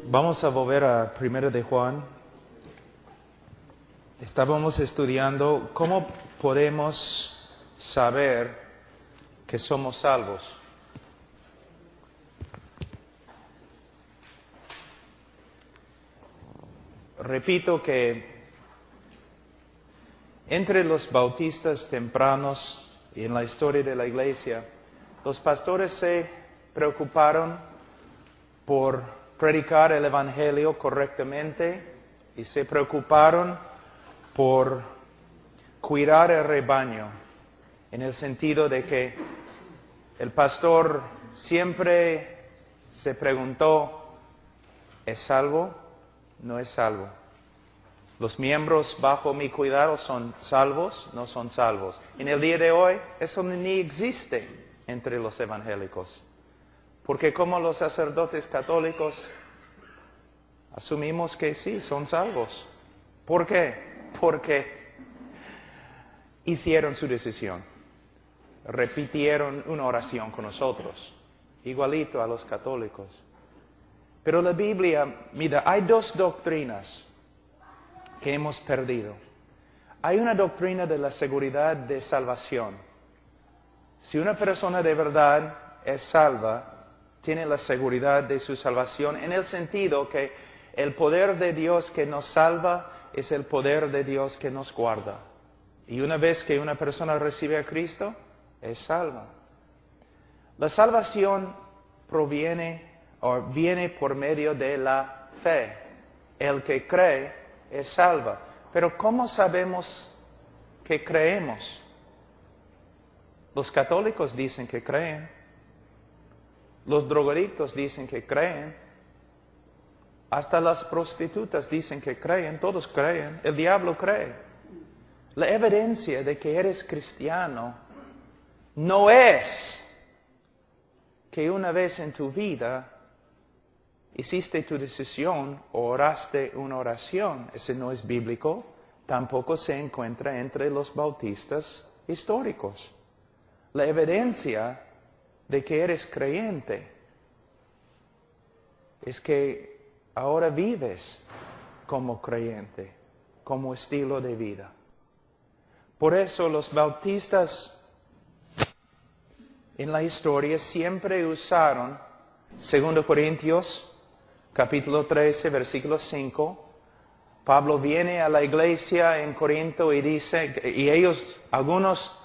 Vamos a volver a 1 de Juan. Estábamos estudiando cómo podemos saber que somos salvos. Repito que entre los bautistas tempranos y en la historia de la iglesia, los pastores se preocuparon por predicar el evangelio correctamente y se preocuparon por cuidar el rebaño, en el sentido de que el pastor siempre se preguntó, ¿es salvo? ¿No es salvo? ¿Los miembros bajo mi cuidado son salvos? ¿No son salvos? En el día de hoy eso ni existe entre los evangélicos. Porque como los sacerdotes católicos asumimos que sí, son salvos. ¿Por qué? Porque hicieron su decisión. Repitieron una oración con nosotros, igualito a los católicos. Pero la Biblia, mira, hay dos doctrinas que hemos perdido. Hay una doctrina de la seguridad de salvación. Si una persona de verdad es salva, tiene la seguridad de su salvación en el sentido que el poder de Dios que nos salva es el poder de Dios que nos guarda. Y una vez que una persona recibe a Cristo, es salva. La salvación viene por medio de la fe. El que cree es salva. Pero ¿cómo sabemos que creemos? Los católicos dicen que creen. Los drogadictos dicen que creen. Hasta las prostitutas dicen que creen. Todos creen. El diablo cree. La evidencia de que eres cristiano no es que una vez en tu vida hiciste tu decisión o oraste una oración. Ese no es bíblico. Tampoco se encuentra entre los bautistas históricos. La evidencia de que eres creyente es que ahora vives como creyente, como estilo de vida. Por eso los bautistas en la historia siempre usaron 2 Corintios capítulo 13, versículo 5. Pablo viene a la iglesia en Corinto y dice, y ellos, algunos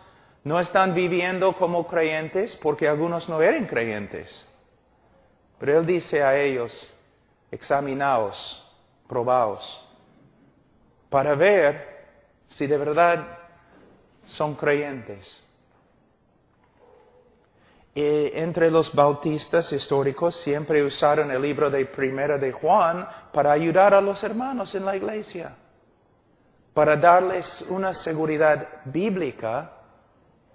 no están viviendo como creyentes porque algunos no eran creyentes. Pero él dice a ellos, examinaos, probaos, para ver si de verdad son creyentes. Y entre los bautistas históricos siempre usaron el libro de 1 de Juan para ayudar a los hermanos en la iglesia, para darles una seguridad bíblica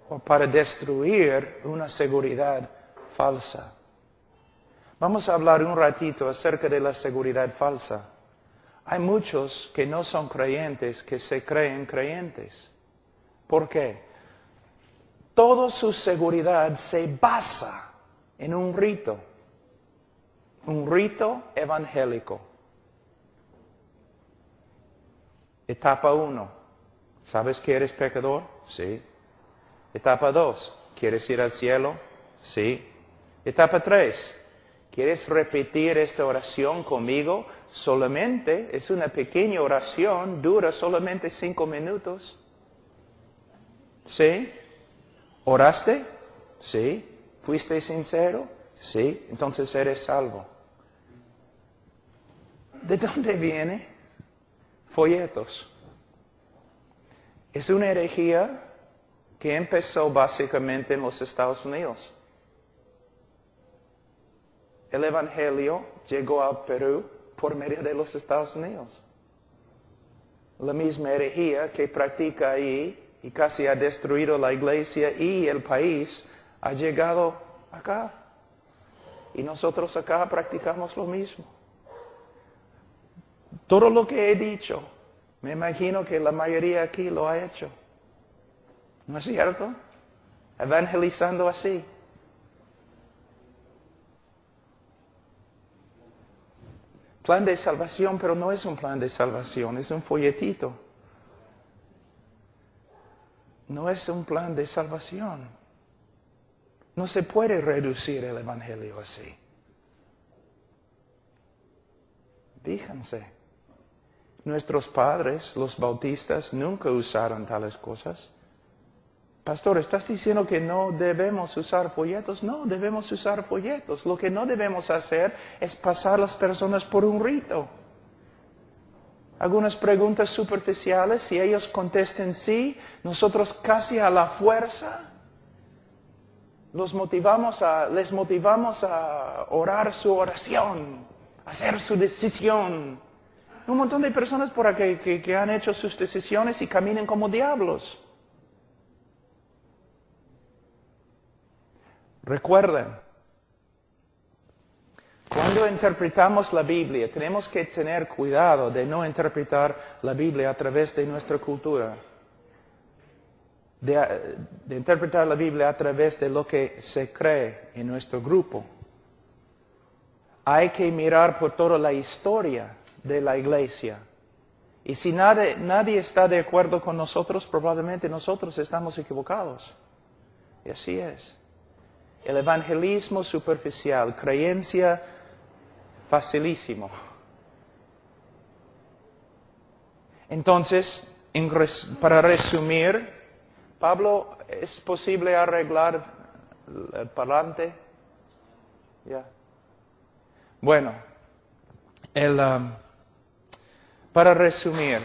o para destruir una seguridad falsa. Vamos a hablar un ratito acerca de la seguridad falsa. Hay muchos que no son creyentes que se creen creyentes. ¿Por qué? Toda su seguridad se basa en un rito evangélico. Etapa 1, ¿sabes que eres pecador? Sí. Etapa 2, ¿quieres ir al cielo? Sí. Etapa 3, ¿quieres repetir esta oración conmigo? Solamente, es una pequeña oración, dura solamente 5 minutos. ¿Sí? ¿Oraste? Sí. ¿Fuiste sincero? Sí. Entonces eres salvo. ¿De dónde viene? Folletos. Es una herejía que empezó básicamente en los Estados Unidos. El Evangelio llegó al Perú por medio de los Estados Unidos. La misma herejía que practica ahí y casi ha destruido la iglesia y el país, ha llegado acá. Y nosotros acá practicamos lo mismo. Todo lo que he dicho, me imagino que la mayoría aquí lo ha hecho. ¿No es cierto? Evangelizando así. Plan de salvación, pero no es un plan de salvación, es un folletito. No es un plan de salvación. No se puede reducir el Evangelio así. Fíjense, nuestros padres, los bautistas, nunca usaron tales cosas. Pastor, ¿estás diciendo que no debemos usar folletos? No, debemos usar folletos. Lo que no debemos hacer es pasar a las personas por un rito. Algunas preguntas superficiales, si ellos contesten sí, nosotros casi a la fuerza les motivamos a orar su oración, a hacer su decisión. Un montón de personas por aquí que han hecho sus decisiones y caminan como diablos. Recuerden, cuando interpretamos la Biblia, tenemos que tener cuidado de no interpretar la Biblia a través de nuestra cultura. De interpretar la Biblia a través de lo que se cree en nuestro grupo. Hay que mirar por toda la historia de la iglesia. Y si nadie está de acuerdo con nosotros, probablemente nosotros estamos equivocados. Y así es. El evangelismo superficial, creencia facilísimo. Entonces, para resumir, Pablo, ¿es posible arreglar el parlante? Ya. Bueno, para resumir,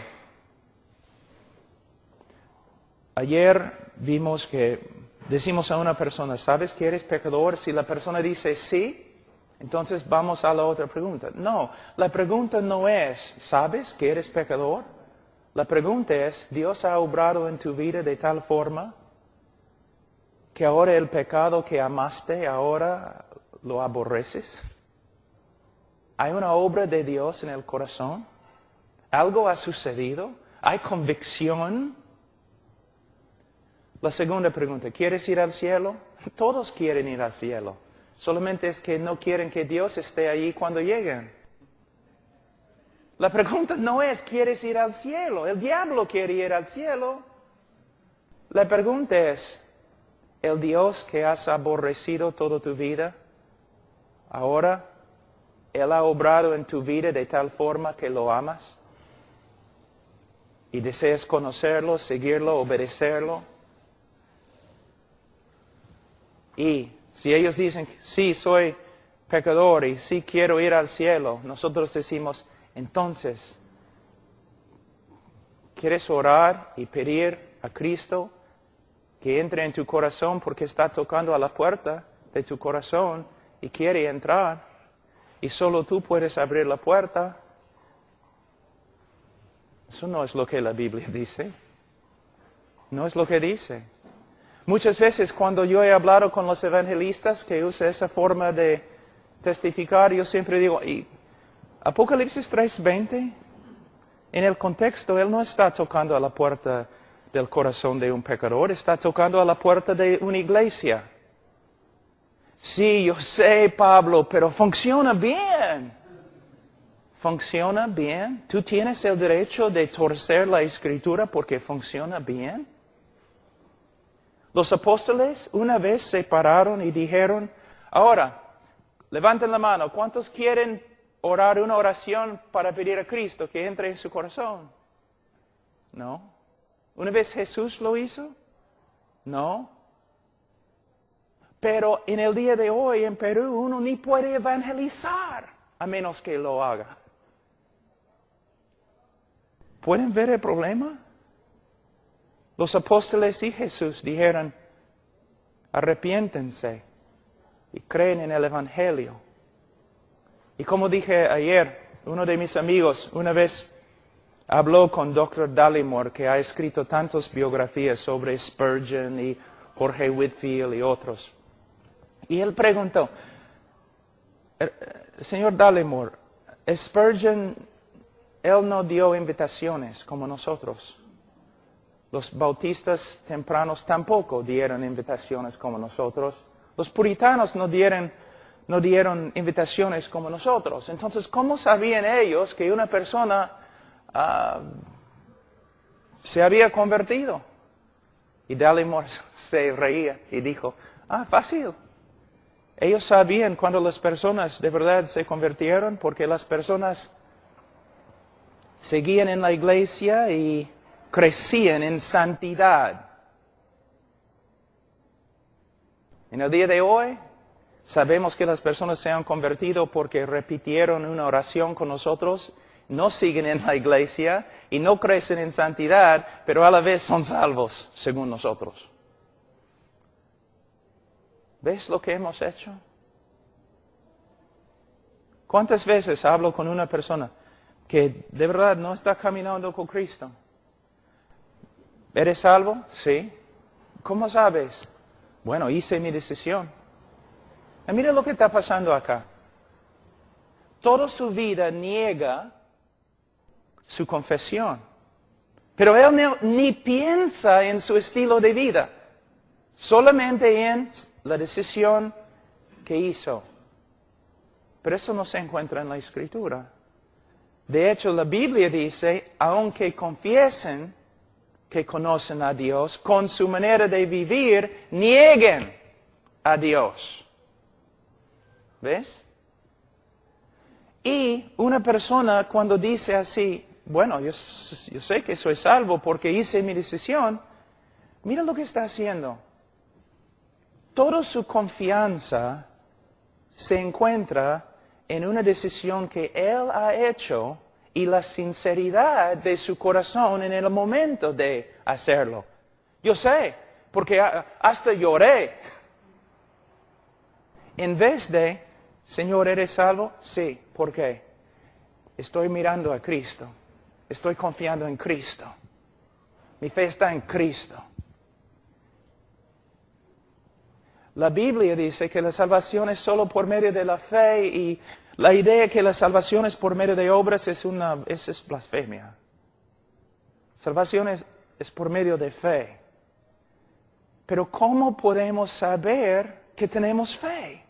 ayer vimos que decimos a una persona, ¿sabes que eres pecador? Si la persona dice sí, entonces vamos a la otra pregunta. No, la pregunta no es, ¿sabes que eres pecador? La pregunta es, ¿Dios ha obrado en tu vida de tal forma que ahora el pecado que amaste, ahora lo aborreces? ¿Hay una obra de Dios en el corazón? ¿Algo ha sucedido? ¿Hay convicción? La segunda pregunta, ¿quieres ir al cielo? Todos quieren ir al cielo. Solamente es que no quieren que Dios esté allí cuando lleguen. La pregunta no es, ¿quieres ir al cielo? El diablo quiere ir al cielo. La pregunta es, ¿el Dios que has aborrecido toda tu vida, ahora, Él ha obrado en tu vida de tal forma que lo amas? Y deseas conocerlo, seguirlo, obedecerlo. Y si ellos dicen, sí, soy pecador y sí quiero ir al cielo, nosotros decimos, entonces, ¿quieres orar y pedir a Cristo que entre en tu corazón porque está tocando a la puerta de tu corazón y quiere entrar? Y solo tú puedes abrir la puerta. Eso no es lo que la Biblia dice. No es lo que dice. Muchas veces cuando yo he hablado con los evangelistas que usan esa forma de testificar, yo siempre digo, ¿y Apocalipsis 3:20? En el contexto, Él no está tocando a la puerta del corazón de un pecador, está tocando a la puerta de una iglesia. Sí, yo sé, Pablo, pero funciona bien. ¿Funciona bien? ¿Tú tienes el derecho de torcer la Escritura porque funciona bien? Los apóstoles una vez se pararon y dijeron, ahora, levanten la mano, ¿cuántos quieren orar una oración para pedir a Cristo que entre en su corazón? No. ¿Una vez Jesús lo hizo? No. Pero en el día de hoy en Perú uno ni puede evangelizar a menos que lo haga. ¿Pueden ver el problema? Los apóstoles y Jesús dijeron, arrepiéntense y creen en el Evangelio. Y como dije ayer, uno de mis amigos una vez habló con Dr. Dallimore, que ha escrito tantas biografías sobre Spurgeon y Jorge Whitfield y otros. Y él preguntó, señor Dallimore, Spurgeon, él no dio invitaciones como nosotros. Los bautistas tempranos tampoco dieron invitaciones como nosotros. Los puritanos no dieron no dieron invitaciones como nosotros. Entonces, ¿cómo sabían ellos que una persona se había convertido? Y Dallimore se reía y dijo, fácil. Ellos sabían cuando las personas de verdad se convirtieron porque las personas seguían en la iglesia y crecían en santidad. En el día de hoy, sabemos que las personas se han convertido porque repitieron una oración con nosotros, no siguen en la iglesia y no crecen en santidad, pero a la vez son salvos, según nosotros. ¿Ves lo que hemos hecho? ¿Cuántas veces hablo con una persona que de verdad no está caminando con Cristo? ¿Eres salvo? Sí. ¿Cómo sabes? Bueno, hice mi decisión. Y mira lo que está pasando acá. Toda su vida niega su confesión. Pero él ni piensa en su estilo de vida. Solamente en la decisión que hizo. Pero eso no se encuentra en la Escritura. De hecho, la Biblia dice, aunque confiesen que conocen a Dios, con su manera de vivir, nieguen a Dios. ¿Ves? Y una persona cuando dice así, bueno, yo sé que soy salvo porque hice mi decisión, mira lo que está haciendo. Toda su confianza se encuentra en una decisión que él ha hecho y la sinceridad de su corazón en el momento de hacerlo. Yo sé, porque hasta lloré. En vez de, Señor, ¿eres salvo? Sí. ¿Por qué? Estoy mirando a Cristo. Estoy confiando en Cristo. Mi fe está en Cristo. La Biblia dice que la salvación es solo por medio de la fe y la idea que la salvación es por medio de obras es blasfemia. Salvación es por medio de fe. Pero ¿cómo podemos saber que tenemos fe?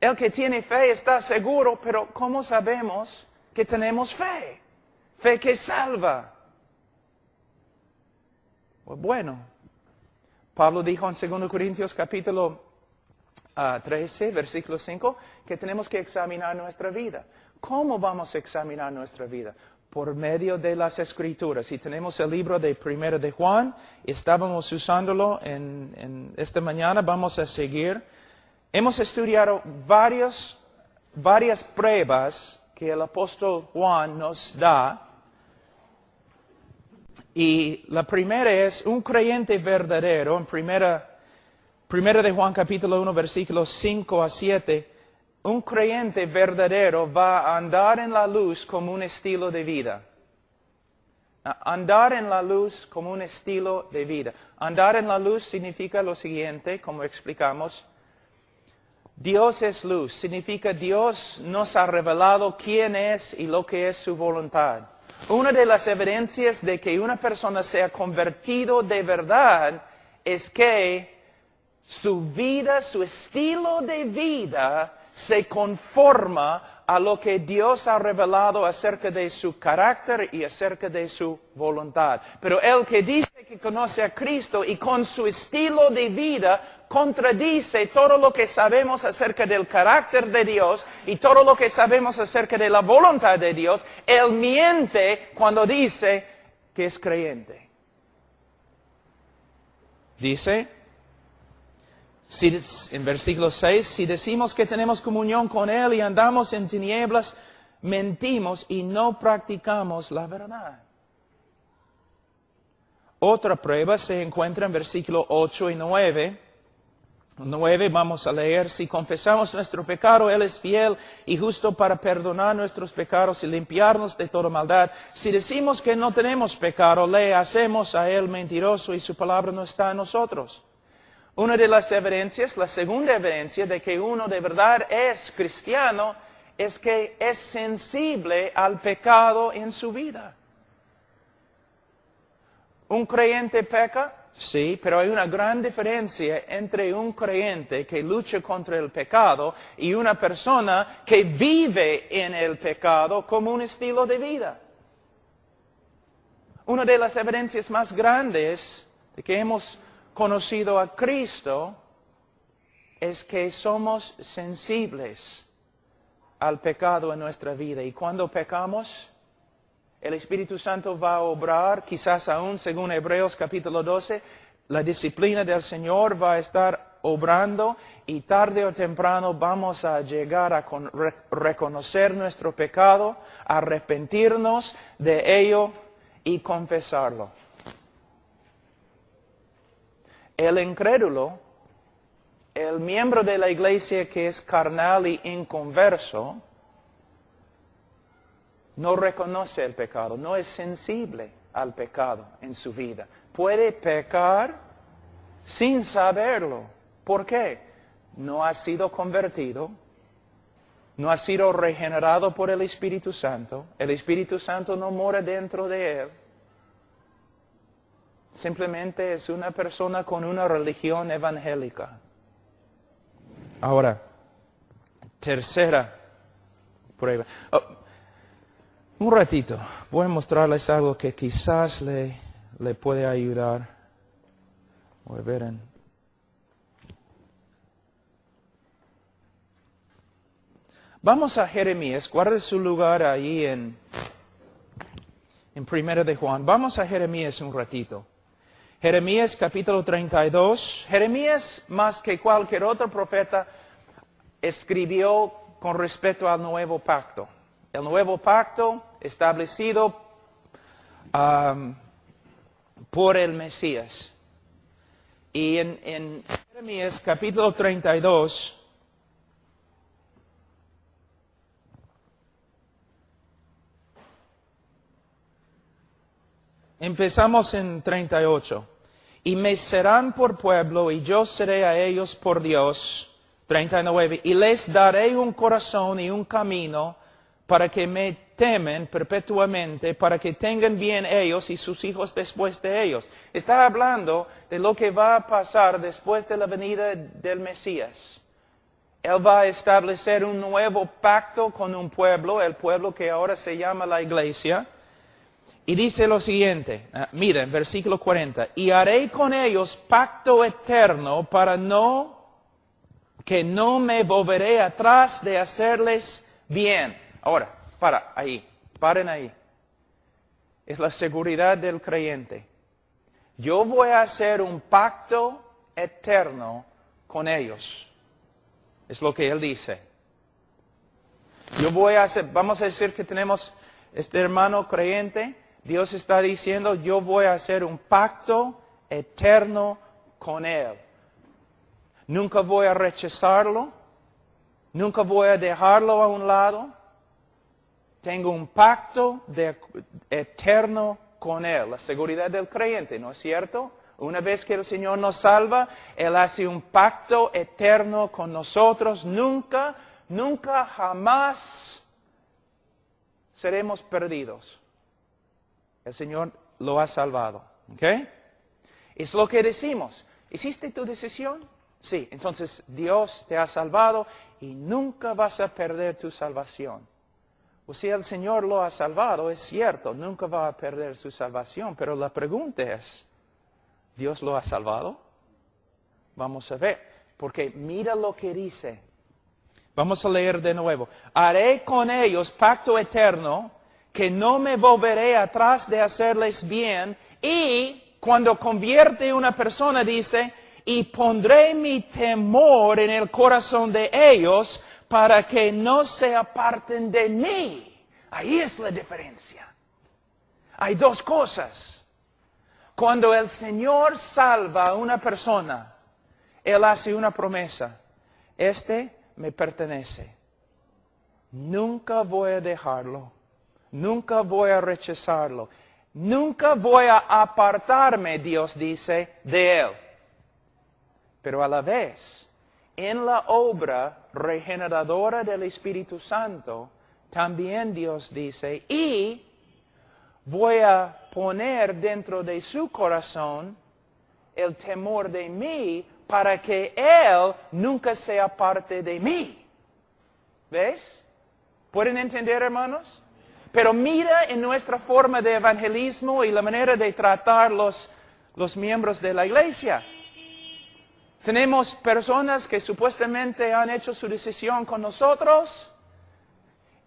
El que tiene fe está seguro, pero ¿cómo sabemos que tenemos fe? Fe que salva. Bueno, Pablo dijo en 2 Corintios capítulo 13, versículo 5, que tenemos que examinar nuestra vida. ¿Cómo vamos a examinar nuestra vida? Por medio de las Escrituras. Si tenemos el libro de 1 de Juan, estábamos usándolo esta mañana, vamos a seguir. Hemos estudiado varias pruebas que el apóstol Juan nos da. Y la primera es un creyente verdadero, en primera de Juan capítulo 1, versículos 5 a 7, un creyente verdadero va a andar en la luz como un estilo de vida. Andar en la luz como un estilo de vida. Andar en la luz significa lo siguiente, como explicamos. Dios es luz, significa Dios nos ha revelado quién es y lo que es su voluntad. Una de las evidencias de que una persona se ha convertido de verdad es que su vida, su estilo de vida se conforma a lo que Dios ha revelado acerca de su carácter y acerca de su voluntad. Pero el que dice que conoce a Cristo y con su estilo de vida contradice todo lo que sabemos acerca del carácter de Dios y todo lo que sabemos acerca de la voluntad de Dios, él miente cuando dice que es creyente. Dice, en versículo 6, si decimos que tenemos comunión con Él y andamos en tinieblas, mentimos y no practicamos la verdad. Otra prueba se encuentra en versículo 8 y 9. 9 vamos a leer, si confesamos nuestro pecado, Él es fiel y justo para perdonar nuestros pecados y limpiarnos de toda maldad. Si decimos que no tenemos pecado, le hacemos a Él mentiroso y su palabra no está en nosotros. Una de las evidencias, la segunda evidencia de que uno de verdad es cristiano, es que es sensible al pecado en su vida. ¿Un creyente peca? sí, pero hay una gran diferencia entre un creyente que lucha contra el pecado y una persona que vive en el pecado como un estilo de vida. Una de las evidencias más grandes de que hemos conocido a Cristo es que somos sensibles al pecado en nuestra vida. Y cuando pecamos, el Espíritu Santo va a obrar, quizás aún según Hebreos capítulo 12, la disciplina del Señor va a estar obrando y tarde o temprano vamos a llegar a reconocer nuestro pecado, arrepentirnos de ello y confesarlo. El incrédulo, el miembro de la iglesia que es carnal y inconverso, no reconoce el pecado, no es sensible al pecado en su vida. Puede pecar sin saberlo. ¿Por qué? No ha sido convertido, no ha sido regenerado por el Espíritu Santo. El Espíritu Santo no mora dentro de él. Simplemente es una persona con una religión evangélica. Ahora, tercera prueba. Un ratito, voy a mostrarles algo que quizás le puede ayudar. Voy a ver Vamos a Jeremías, guarde su lugar ahí en 1 de Juan. Vamos a Jeremías un ratito. Jeremías capítulo 32. Jeremías, más que cualquier otro profeta, escribió con respecto al nuevo pacto. El nuevo pacto establecido por el Mesías. Y en Jeremías capítulo 32, empezamos en 38. Y me serán por pueblo, y yo seré a ellos por Dios. 39. Y les daré un corazón y un camino para que me temen perpetuamente, para que tengan bien ellos y sus hijos después de ellos. Está hablando de lo que va a pasar después de la venida del Mesías. Él va a establecer un nuevo pacto con un pueblo, el pueblo que ahora se llama la iglesia. Y dice lo siguiente, miren, versículo 40, y haré con ellos pacto eterno para que no me volveré atrás de hacerles bien. Ahora, paren ahí. Es la seguridad del creyente. Yo voy a hacer un pacto eterno con ellos. Es lo que él dice. Vamos a decir que tenemos este hermano creyente. Dios está diciendo, yo voy a hacer un pacto eterno con él. Nunca voy a rechazarlo. Nunca voy a dejarlo a un lado. Tengo un pacto eterno con él. La seguridad del creyente, ¿no es cierto? Una vez que el Señor nos salva, Él hace un pacto eterno con nosotros. Nunca, jamás seremos perdidos. El Señor lo ha salvado. ¿Ok? Es lo que decimos. ¿Hiciste tu decisión? Sí. Entonces Dios te ha salvado y nunca vas a perder tu salvación. O sea, el Señor lo ha salvado, es cierto, nunca va a perder su salvación. Pero la pregunta es, ¿Dios lo ha salvado? Vamos a ver, porque mira lo que dice. Vamos a leer de nuevo. Haré con ellos pacto eterno, que no me volveré atrás de hacerles bien. Y cuando convierte una persona, dice, y pondré mi temor en el corazón de ellos para que no se aparten de mí. Ahí es la diferencia. Hay dos cosas. Cuando el Señor salva a una persona, Él hace una promesa. Este me pertenece. Nunca voy a dejarlo. Nunca voy a rechazarlo. Nunca voy a apartarme, Dios dice, de Él. Pero a la vez, en la obra regeneradora del Espíritu Santo, también Dios dice, y voy a poner dentro de su corazón el temor de mí para que Él nunca sea parte de mí. ¿Ves? ¿Pueden entender, hermanos? Pero mira en nuestra forma de evangelismo y la manera de tratar los miembros de la iglesia. Tenemos personas que supuestamente han hecho su decisión con nosotros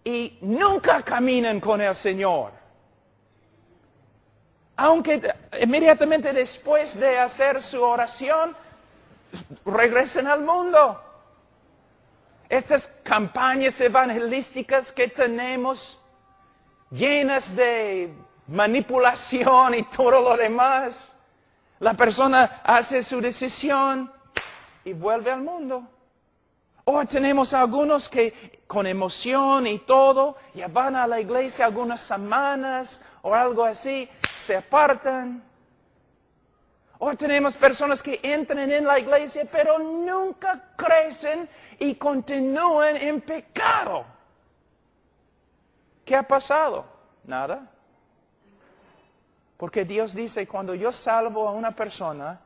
y nunca caminan con el Señor. Aunque inmediatamente después de hacer su oración, regresen al mundo. Estas campañas evangelísticas que tenemos, llenas de manipulación y todo lo demás, la persona hace su decisión y vuelve al mundo. O tenemos algunos que con emoción y todo, ya van a la iglesia algunas semanas o algo así, se apartan. O tenemos personas que entran en la iglesia pero nunca crecen y continúan en pecado. ¿Qué ha pasado? Nada. Porque Dios dice, cuando yo salvo a una persona,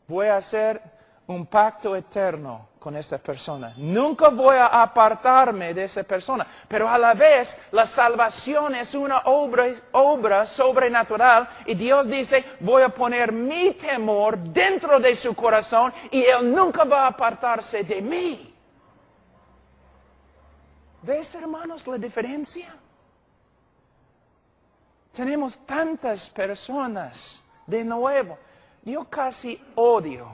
voy a hacer un pacto eterno con esta persona. Nunca voy a apartarme de esa persona. Pero a la vez, la salvación es una obra sobrenatural. Y Dios dice, voy a poner mi temor dentro de su corazón y Él nunca va a apartarse de mí. ¿Ves, hermanos, la diferencia? Tenemos tantas personas de nuevo. Yo casi odio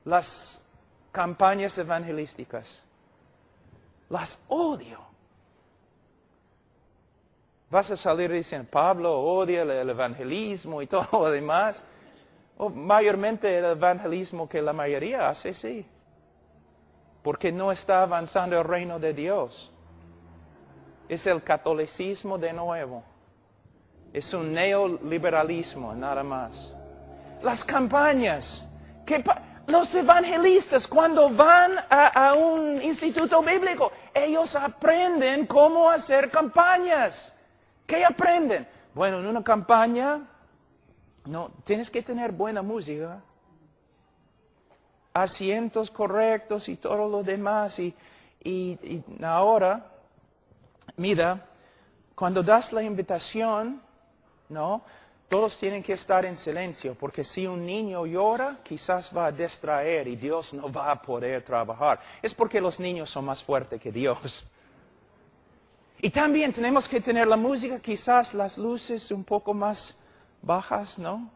las campañas evangelísticas. Las odio. Vas a salir diciendo, Pablo odia el evangelismo y todo lo demás. O mayormente el evangelismo que la mayoría hace, sí. Porque no está avanzando el reino de Dios. Es el catolicismo de nuevo. Es un neoliberalismo, nada más. Las campañas. Los evangelistas, cuando van a un instituto bíblico, ellos aprenden cómo hacer campañas. ¿Qué aprenden? Bueno, en una campaña, no, tienes que tener buena música, asientos correctos y todo lo demás. Y ahora, mira, cuando das la invitación, ¿no? Todos tienen que estar en silencio, porque si un niño llora, quizás va a distraer y Dios no va a poder trabajar. Es porque los niños son más fuertes que Dios. Y también tenemos que tener la música, quizás las luces un poco más bajas, ¿no?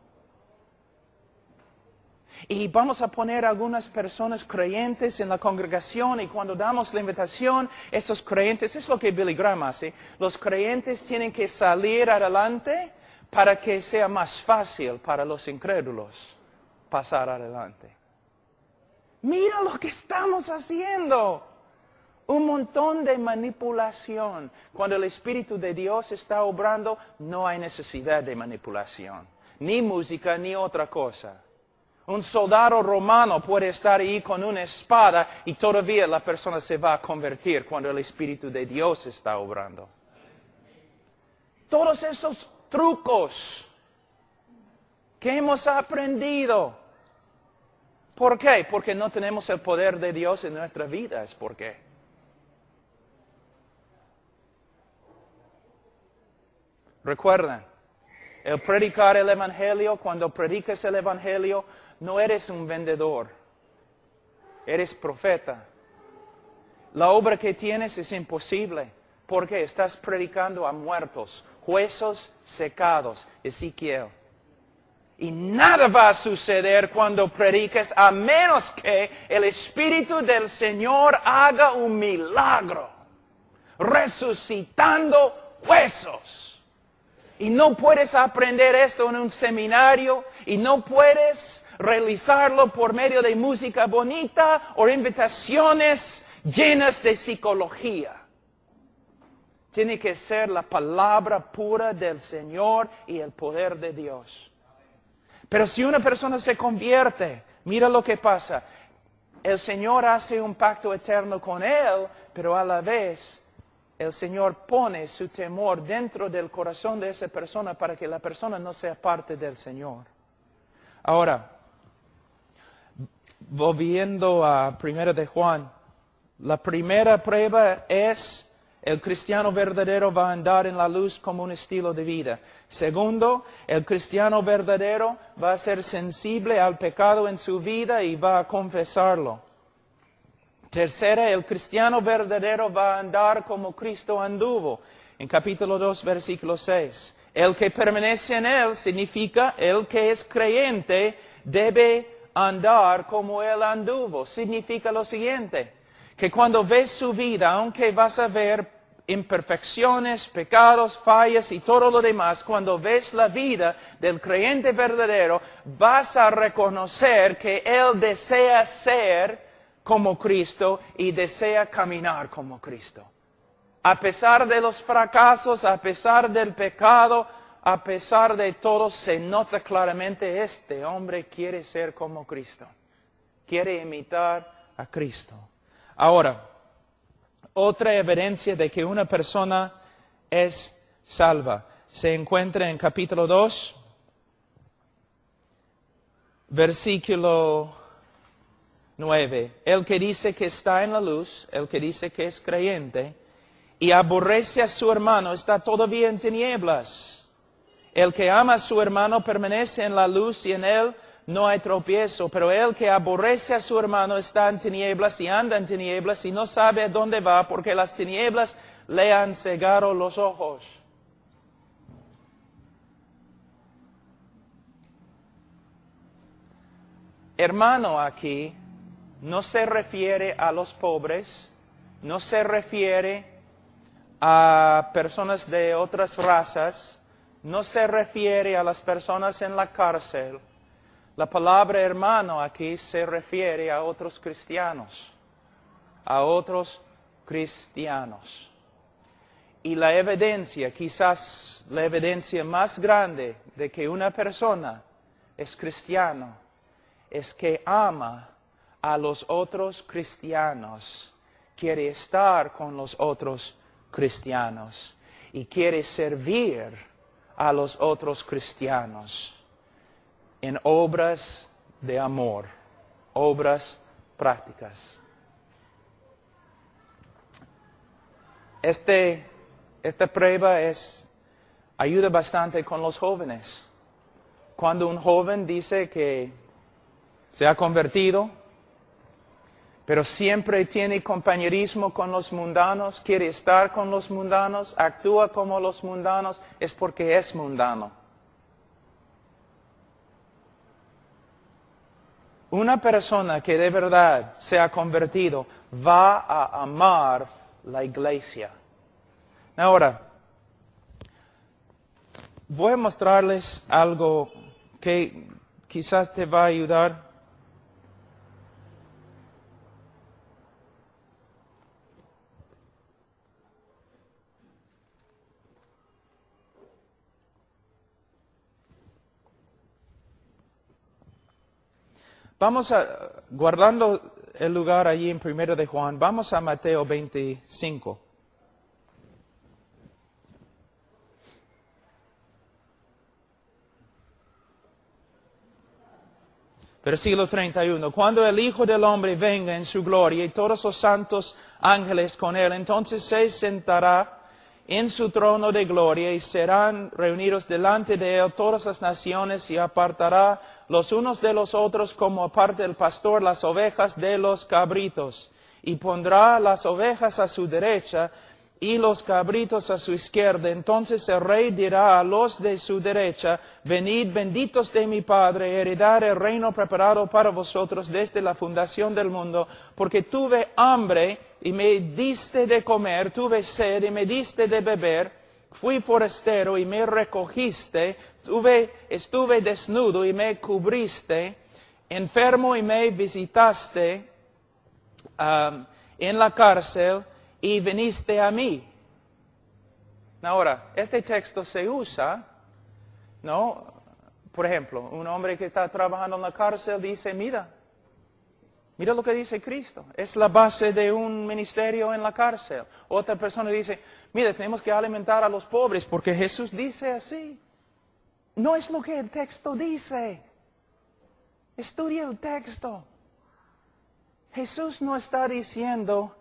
Y vamos a poner algunas personas creyentes en la congregación y cuando damos la invitación, estos creyentes, es lo que Billy Graham hace, los creyentes tienen que salir adelante para que sea más fácil para los incrédulos pasar adelante. Mira lo que estamos haciendo. Un montón de manipulación. Cuando el Espíritu de Dios está obrando, no hay necesidad de manipulación. Ni música, ni otra cosa. Un soldado romano puede estar ahí con una espada y todavía la persona se va a convertir cuando el Espíritu de Dios está obrando. Todos estos trucos que hemos aprendido. ¿Por qué? Porque no tenemos el poder de Dios en nuestra vida. ¿Es por qué? Recuerden, el predicar el Evangelio, cuando predicas el Evangelio, no eres un vendedor. Eres profeta. La obra que tienes es imposible. Porque estás predicando a muertos, huesos secados, Ezequiel. Y nada va a suceder cuando prediques a menos que el Espíritu del Señor haga un milagro, resucitando huesos. Y no puedes aprender esto en un seminario y no puedes realizarlo por medio de música bonita o invitaciones llenas de psicología. Tiene que ser la palabra pura del Señor y el poder de Dios. Pero si una persona se convierte, mira lo que pasa. El Señor hace un pacto eterno con él, pero a la vez el Señor pone su temor dentro del corazón de esa persona para que la persona no sea parte del Señor. Ahora, volviendo a 1 de Juan, la primera prueba es el cristiano verdadero va a andar en la luz como un estilo de vida. Segundo, el cristiano verdadero va a ser sensible al pecado en su vida y va a confesarlo. Tercera, el cristiano verdadero va a andar como Cristo anduvo. En capítulo 2, versículo 6. El que permanece en Él significa el que es creyente debe andar como Él anduvo. Significa lo siguiente, que cuando ves su vida, aunque vas a ver imperfecciones, pecados, fallas y todo lo demás, cuando ves la vida del creyente verdadero, vas a reconocer que Él desea ser como Cristo y desea caminar como Cristo. A pesar de los fracasos, a pesar del pecado, a pesar de todo, se nota claramente este hombre quiere ser como Cristo. Quiere imitar a Cristo. Ahora, otra evidencia de que una persona es salva se encuentra en capítulo 2, versículo 9. El que dice que está en la luz, el que dice que es creyente, y aborrece a su hermano, está todavía en tinieblas. El que ama a su hermano permanece en la luz y en él no hay tropiezo, pero el que aborrece a su hermano está en tinieblas y anda en tinieblas y no sabe a dónde va porque las tinieblas le han cegado los ojos. Hermano aquí no se refiere a los pobres, no se refiere a personas de otras razas, no se refiere a las personas en la cárcel. La palabra hermano aquí se refiere a otros cristianos, a otros cristianos. Y la evidencia, quizás la evidencia más grande de que una persona es cristiano, es que ama a los otros cristianos, quiere estar con los otros cristianos y quiere servir a los otros cristianos en obras de amor, obras prácticas. Esta prueba ayuda bastante con los jóvenes. Cuando un joven dice que se ha convertido, pero siempre tiene compañerismo con los mundanos, quiere estar con los mundanos, actúa como los mundanos, es porque es mundano. Una persona que de verdad se ha convertido va a amar la iglesia. Ahora, voy a mostrarles algo que quizás te va a ayudar. Vamos guardando el lugar allí en 1 de Juan, vamos a Mateo 25. Versículo 31. Cuando el Hijo del Hombre venga en su gloria y todos los santos ángeles con él, entonces se sentará en su trono de gloria y serán reunidos delante de él todas las naciones y apartará los unos de los otros como aparte el pastor las ovejas de los cabritos. Y pondrá las ovejas a su derecha y los cabritos a su izquierda. Entonces el rey dirá a los de su derecha, venid benditos de mi Padre, heredad el reino preparado para vosotros desde la fundación del mundo, porque tuve hambre y me diste de comer, tuve sed y me diste de beber, fui forastero y me recogiste, estuve desnudo y me cubriste, enfermo y me visitaste, en la cárcel y viniste a mí. Ahora, este texto se usa, ¿no? Por ejemplo, un hombre que está trabajando en la cárcel dice, mira lo que dice Cristo. Es la base de un ministerio en la cárcel. Otra persona dice, mira, tenemos que alimentar a los pobres porque Jesús dice así. No es lo que el texto dice. Estudia el texto. Jesús no está diciendo,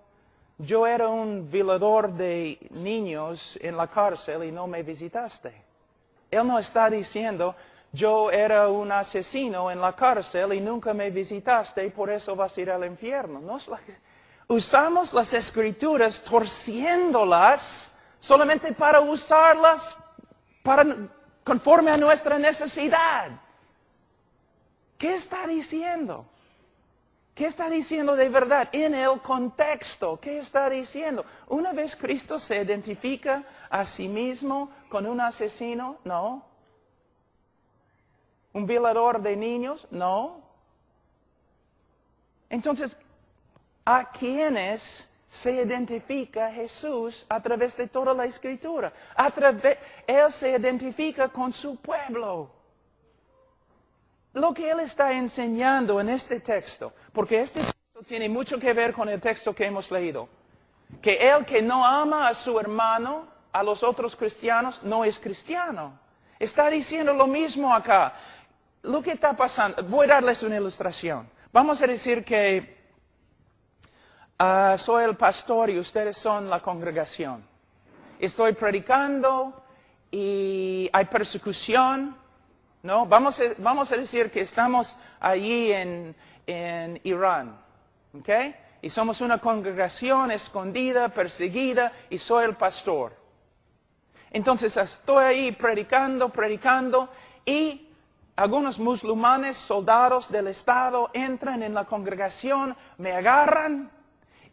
yo era un violador de niños en la cárcel y no me visitaste. Él no está diciendo, yo era un asesino en la cárcel y nunca me visitaste y por eso vas a ir al infierno. No es usamos las Escrituras torciéndolas solamente para usarlas conforme a nuestra necesidad. ¿Qué está diciendo? ¿Qué está diciendo de verdad? En el contexto, ¿qué está diciendo? Una vez Cristo se identifica a sí mismo con un asesino, no. ¿Un violador de niños? No. Entonces, ¿a quiénes se identifica Jesús a través de toda la Escritura? Él se identifica con su pueblo. Lo que Él está enseñando en este texto, porque este texto tiene mucho que ver con el texto que hemos leído, que el que no ama a su hermano, a los otros cristianos, no es cristiano. Está diciendo lo mismo acá. Lo que está pasando, voy a darles una ilustración. Vamos a decir que soy el pastor y ustedes son la congregación. Estoy predicando y hay persecución, ¿no? Vamos a decir que estamos allí en Irán, ¿ok? Y somos una congregación escondida, perseguida, y soy el pastor. Entonces estoy ahí predicando, y algunos musulmanes, soldados del Estado, entran en la congregación, me agarran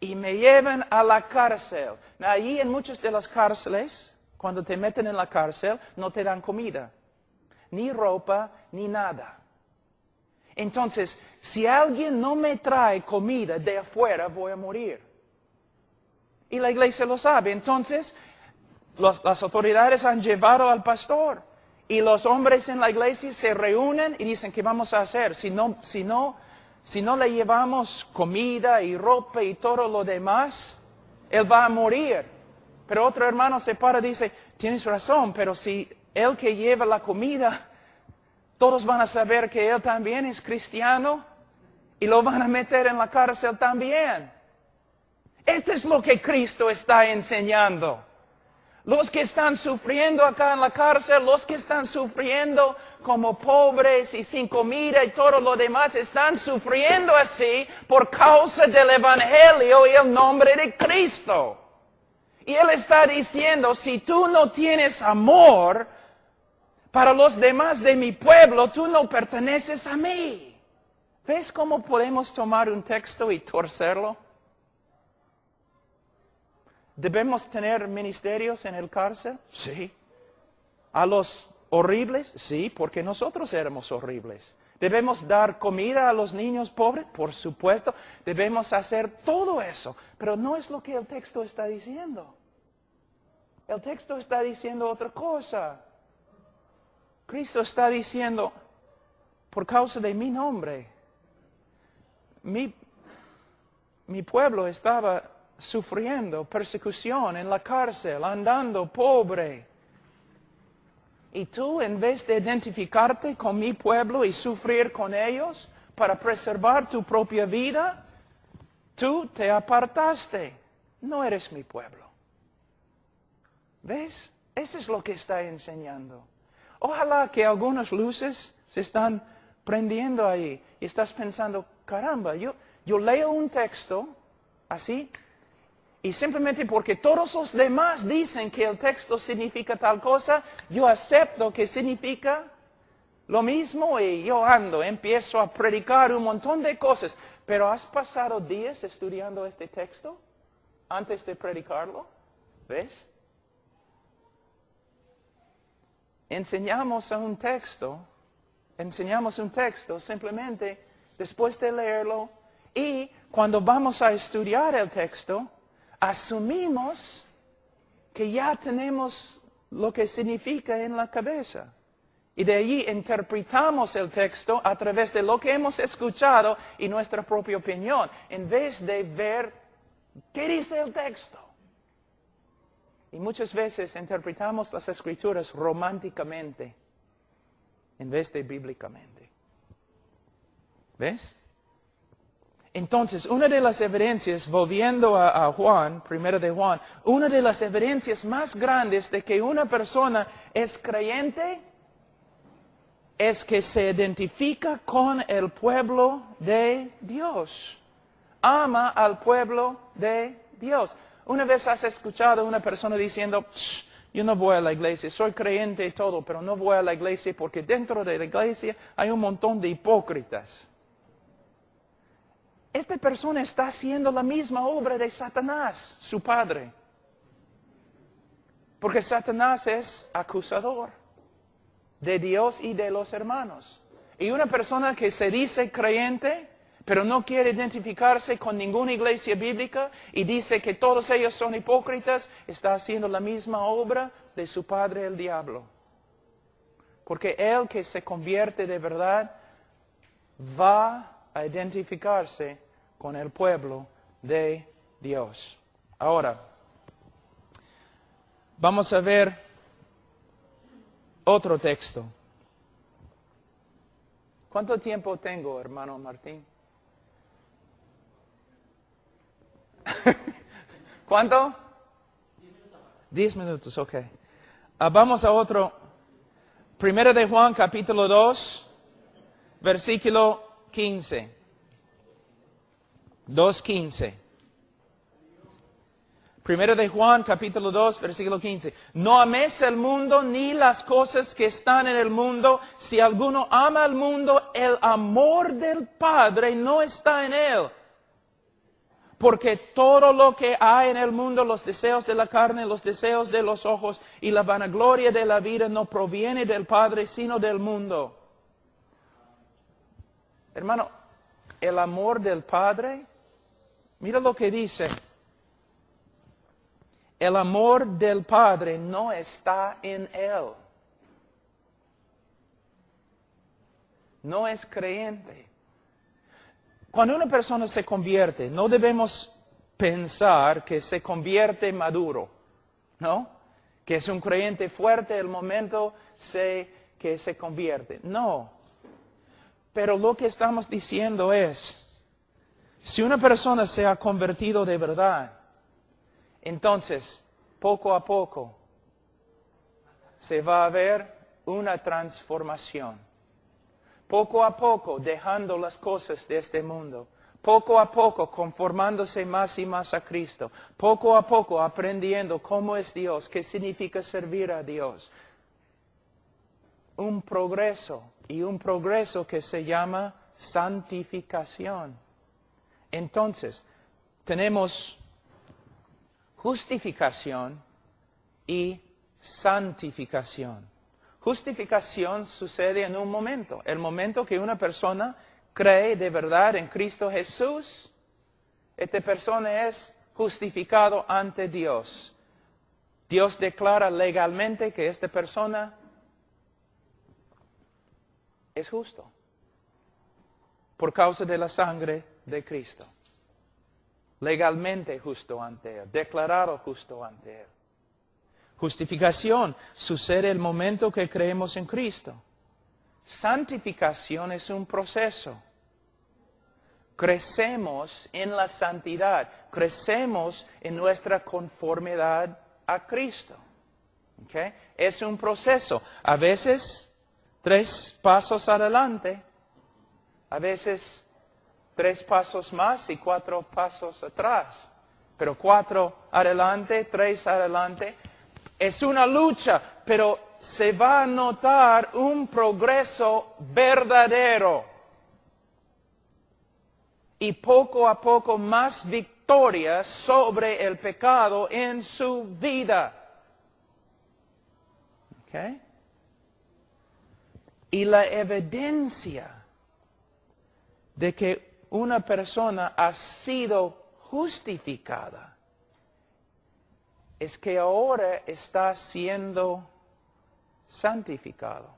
y me llevan a la cárcel. Allí en muchas de las cárceles, cuando te meten en la cárcel, no te dan comida, ni ropa, ni nada. Entonces, si alguien no me trae comida de afuera, voy a morir. Y la iglesia lo sabe. Entonces, las autoridades han llevado al pastor. Y los hombres en la iglesia se reúnen y dicen, ¿qué vamos a hacer? Si no le llevamos comida y ropa y todo lo demás, él va a morir. Pero otro hermano se para y dice, tienes razón, pero si él que lleva la comida, todos van a saber que él también es cristiano y lo van a meter en la cárcel también. Esto es lo que Cristo está enseñando. Los que están sufriendo acá en la cárcel, los que están sufriendo como pobres y sin comida y todo lo demás, están sufriendo así por causa del Evangelio y el nombre de Cristo. Y Él está diciendo, si tú no tienes amor para los demás de mi pueblo, tú no perteneces a mí. ¿Ves cómo podemos tomar un texto y torcerlo? ¿Debemos tener ministerios en el cárcel? Sí. ¿A los horribles? Sí, porque nosotros éramos horribles. ¿Debemos dar comida a los niños pobres? Por supuesto. Debemos hacer todo eso. Pero no es lo que el texto está diciendo. El texto está diciendo otra cosa. Cristo está diciendo, por causa de mi nombre, mi pueblo estaba sufriendo persecución en la cárcel, andando pobre. Y tú, en vez de identificarte con mi pueblo y sufrir con ellos para preservar tu propia vida, tú te apartaste. No eres mi pueblo. ¿Ves? Eso es lo que está enseñando. Ojalá que algunas luces se están prendiendo ahí. Y estás pensando, caramba, yo leo un texto así, y simplemente porque todos los demás dicen que el texto significa tal cosa, yo acepto que significa lo mismo y yo empiezo a predicar un montón de cosas. Pero ¿has pasado días estudiando este texto antes de predicarlo? ¿Ves? Enseñamos un texto simplemente después de leerlo, y cuando vamos a estudiar el texto, asumimos que ya tenemos lo que significa en la cabeza. Y de allí interpretamos el texto a través de lo que hemos escuchado y nuestra propia opinión, en vez de ver qué dice el texto. Y muchas veces interpretamos las Escrituras románticamente en vez de bíblicamente. ¿Ves? Entonces, una de las evidencias, volviendo a Juan, primero de Juan, una de las evidencias más grandes de que una persona es creyente es que se identifica con el pueblo de Dios. Ama al pueblo de Dios. Una vez has escuchado a una persona diciendo, yo no voy a la iglesia, soy creyente y todo, pero no voy a la iglesia porque dentro de la iglesia hay un montón de hipócritas. Esta persona está haciendo la misma obra de Satanás, su padre. Porque Satanás es acusador de Dios y de los hermanos. Y una persona que se dice creyente, pero no quiere identificarse con ninguna iglesia bíblica y dice que todos ellos son hipócritas, está haciendo la misma obra de su padre el diablo. Porque el que se convierte de verdad va a identificarse con el pueblo de Dios. Ahora, vamos a ver otro texto. ¿Cuánto tiempo tengo, hermano Martín? ¿Cuánto? 10 minutos, ok. Vamos a otro. Primera de Juan, capítulo 2, versículo 15. 2:15. Primera de Juan, capítulo 2, versículo 15. No améis el mundo ni las cosas que están en el mundo. Si alguno ama al mundo, el amor del Padre no está en él. Porque todo lo que hay en el mundo, los deseos de la carne, los deseos de los ojos y la vanagloria de la vida no proviene del Padre, sino del mundo. Hermano, el amor del Padre, mira lo que dice. El amor del Padre no está en él. No es creyente. Cuando una persona se convierte, no debemos pensar que se convierte maduro, ¿no? Que es un creyente fuerte el momento que se convierte. No. Pero lo que estamos diciendo es, si una persona se ha convertido de verdad, entonces, poco a poco, se va a ver una transformación. Poco a poco, dejando las cosas de este mundo. Poco a poco, conformándose más y más a Cristo. Poco a poco, aprendiendo cómo es Dios, qué significa servir a Dios. Un progreso, y un progreso que se llama santificación. Entonces, tenemos justificación y santificación. Justificación sucede en un momento. El momento que una persona cree de verdad en Cristo Jesús, esta persona es justificado ante Dios. Dios declara legalmente que esta persona es justo por causa de la sangre de Cristo. Legalmente justo ante Él, declarado justo ante Él. Justificación sucede el momento que creemos en Cristo. Santificación es un proceso. Crecemos en la santidad, crecemos en nuestra conformidad a Cristo. ¿Okay? Es un proceso. A veces 3 pasos adelante, a veces 3 pasos más y 4 pasos atrás. Pero 4 adelante, 3 adelante. Es una lucha, pero se va a notar un progreso verdadero. Y poco a poco más victoria sobre el pecado en su vida. ¿Okay? Y la evidencia de que una persona ha sido justificada es que ahora está siendo santificado.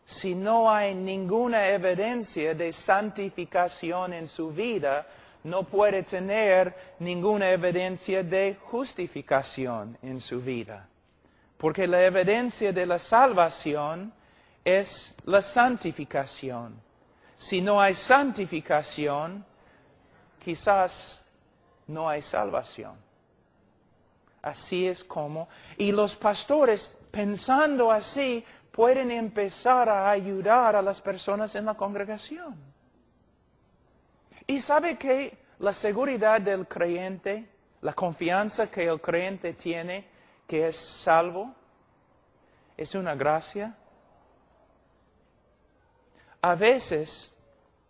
Si no hay ninguna evidencia de santificación en su vida, no puede tener ninguna evidencia de justificación en su vida. Porque la evidencia de la salvación es la santificación. Si no hay santificación, quizás no hay salvación. Así es como. Y los pastores, pensando así, pueden empezar a ayudar a las personas en la congregación. Y sabe que la seguridad del creyente, la confianza que el creyente tiene, que es salvo, es una gracia. A veces,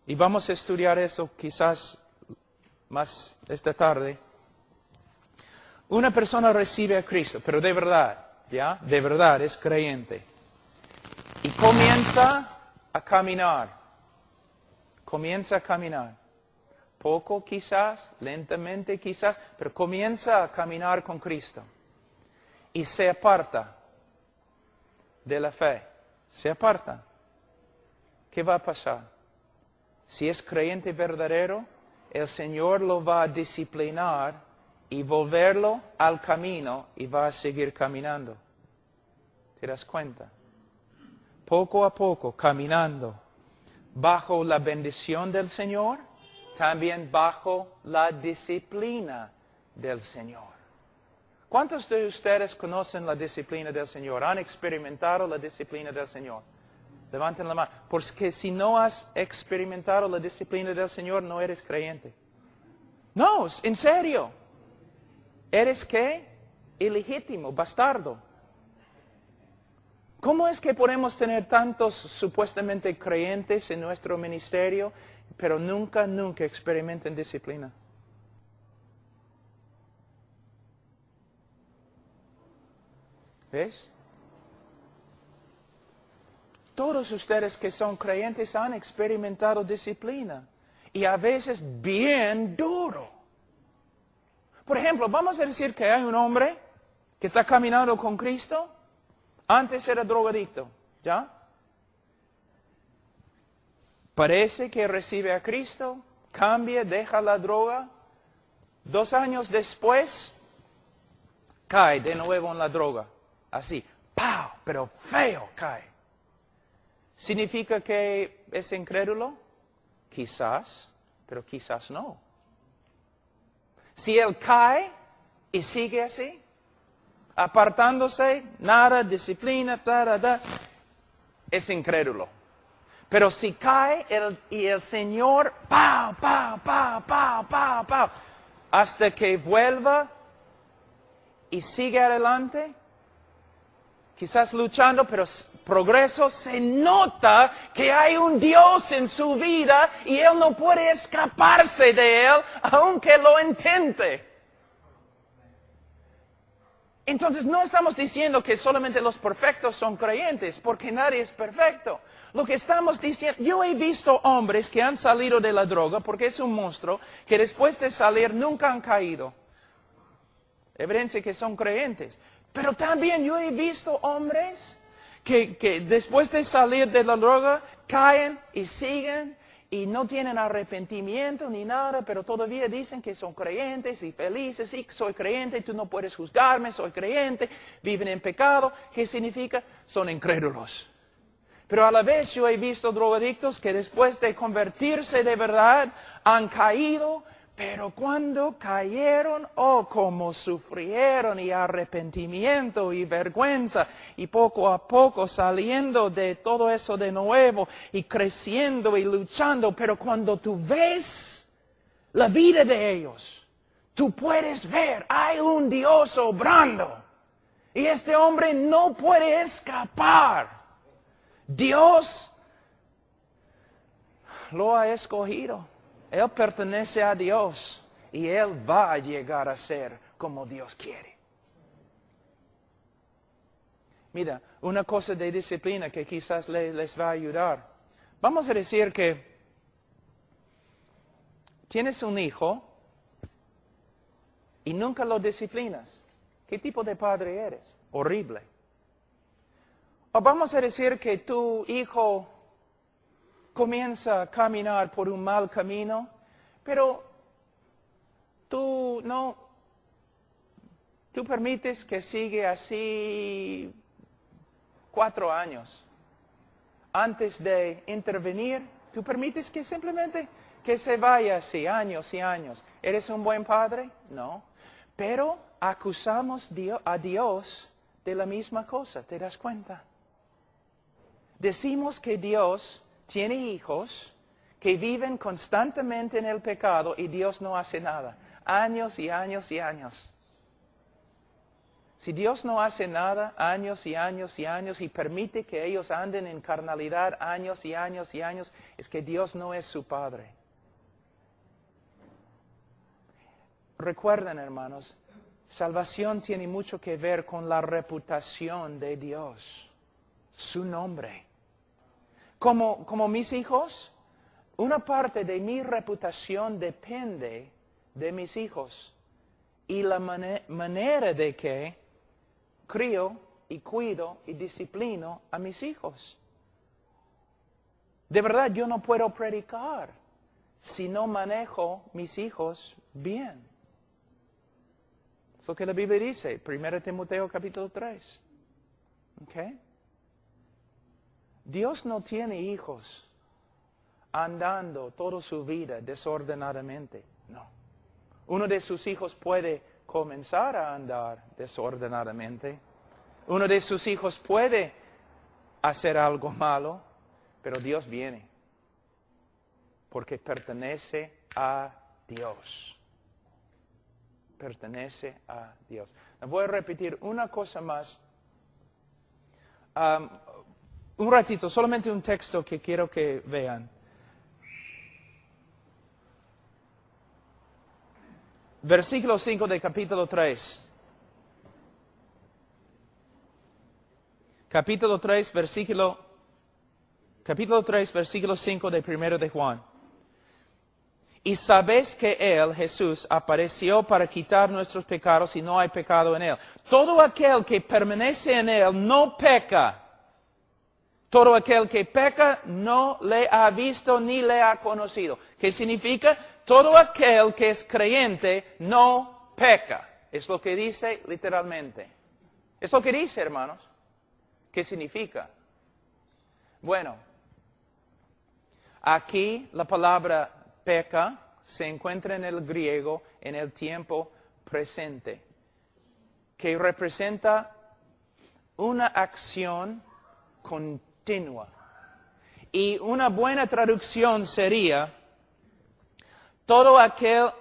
y vamos a estudiar eso quizás más esta tarde, una persona recibe a Cristo, pero de verdad, ¿ya? De verdad es creyente. Y comienza a caminar. Comienza a caminar. Poco quizás, lentamente quizás, pero comienza a caminar con Cristo. Y se aparta de la fe. Se aparta. ¿Qué va a pasar? Si es creyente verdadero, el Señor lo va a disciplinar y volverlo al camino y va a seguir caminando. ¿Te das cuenta? Poco a poco, caminando, bajo la bendición del Señor, también bajo la disciplina del Señor. ¿Cuántos de ustedes conocen la disciplina del Señor? ¿Han experimentado la disciplina del Señor? Levanten la mano. Porque si no has experimentado la disciplina del Señor, no eres creyente. No, en serio. ¿Eres qué? Ilegítimo, bastardo. ¿Cómo es que podemos tener tantos supuestamente creyentes en nuestro ministerio, pero nunca experimentan disciplina? ¿Ves? Todos ustedes que son creyentes han experimentado disciplina. Y a veces bien duro. Por ejemplo, vamos a decir que hay un hombre que está caminando con Cristo. Antes era drogadicto, ¿ya? Parece que recibe a Cristo, cambia, deja la droga. 2 años después, cae de nuevo en la droga. Así, ¡pau! Pero feo cae. ¿Significa que es incrédulo? Quizás, pero quizás no. Si él cae y sigue así, apartándose, nada, disciplina, es incrédulo. Pero si cae y el Señor, ¡pau! Hasta que vuelva y sigue adelante, quizás luchando, pero progreso, se nota que hay un Dios en su vida y él no puede escaparse de él, aunque lo intente. Entonces no estamos diciendo que solamente los perfectos son creyentes, porque nadie es perfecto. Lo que estamos diciendo, yo he visto hombres que han salido de la droga, porque es un monstruo, que después de salir nunca han caído. Evidencia que son creyentes. Pero también yo he visto hombres que después de salir de la droga caen y siguen y no tienen arrepentimiento ni nada, pero todavía dicen que son creyentes y felices. Sí, soy creyente, tú no puedes juzgarme, soy creyente, viven en pecado. ¿Qué significa? Son incrédulos. Pero a la vez yo he visto drogadictos que después de convertirse de verdad han caído. Pero cuando cayeron, oh, cómo sufrieron, y arrepentimiento y vergüenza, y poco a poco saliendo de todo eso de nuevo, y creciendo y luchando. Pero cuando tú ves la vida de ellos, tú puedes ver, hay un Dios obrando, y este hombre no puede escapar. Dios lo ha escogido. Él pertenece a Dios y él va a llegar a ser como Dios quiere. Mira, una cosa de disciplina que quizás les va a ayudar. Vamos a decir que tienes un hijo y nunca lo disciplinas. ¿Qué tipo de padre eres? Horrible. O vamos a decir que tu hijo comienza a caminar por un mal camino, pero tú permites que siga así 4 años. Antes de intervenir, Tú permites que simplemente que se vaya así, años y años. ¿Eres un buen padre? No. Pero acusamos a Dios de la misma cosa, ¿te das cuenta? Decimos que Dios tiene hijos que viven constantemente en el pecado y Dios no hace nada. Años y años y años. Si Dios no hace nada, años y años y años, y permite que ellos anden en carnalidad años y años y años, es que Dios no es su Padre. Recuerden, hermanos, salvación tiene mucho que ver con la reputación de Dios, su nombre. Como mis hijos, una parte de mi reputación depende de mis hijos y la manera de que crío y cuido y disciplino a mis hijos. De verdad, yo no puedo predicar si no manejo mis hijos bien. Es lo que la Biblia dice, 1 Timoteo capítulo 3. ¿Okay? Dios no tiene hijos andando toda su vida desordenadamente. No. Uno de sus hijos puede comenzar a andar desordenadamente. Uno de sus hijos puede hacer algo malo, pero Dios viene. Porque pertenece a Dios. Pertenece a Dios. Voy a repetir una cosa más. Un ratito, solamente un texto que quiero que vean. Versículo 5 de capítulo 3. Capítulo 3, versículo 5 de 1 de Juan. Y sabéis que Él, Jesús, apareció para quitar nuestros pecados y no hay pecado en Él. Todo aquel que permanece en Él no peca. Todo aquel que peca no le ha visto ni le ha conocido. ¿Qué significa? Todo aquel que es creyente no peca. Es lo que dice literalmente. Es lo que dice, hermanos. ¿Qué significa? Bueno, aquí la palabra peca se encuentra en el griego en el tiempo presente, que representa una acción continua. Y una buena traducción sería todo aquel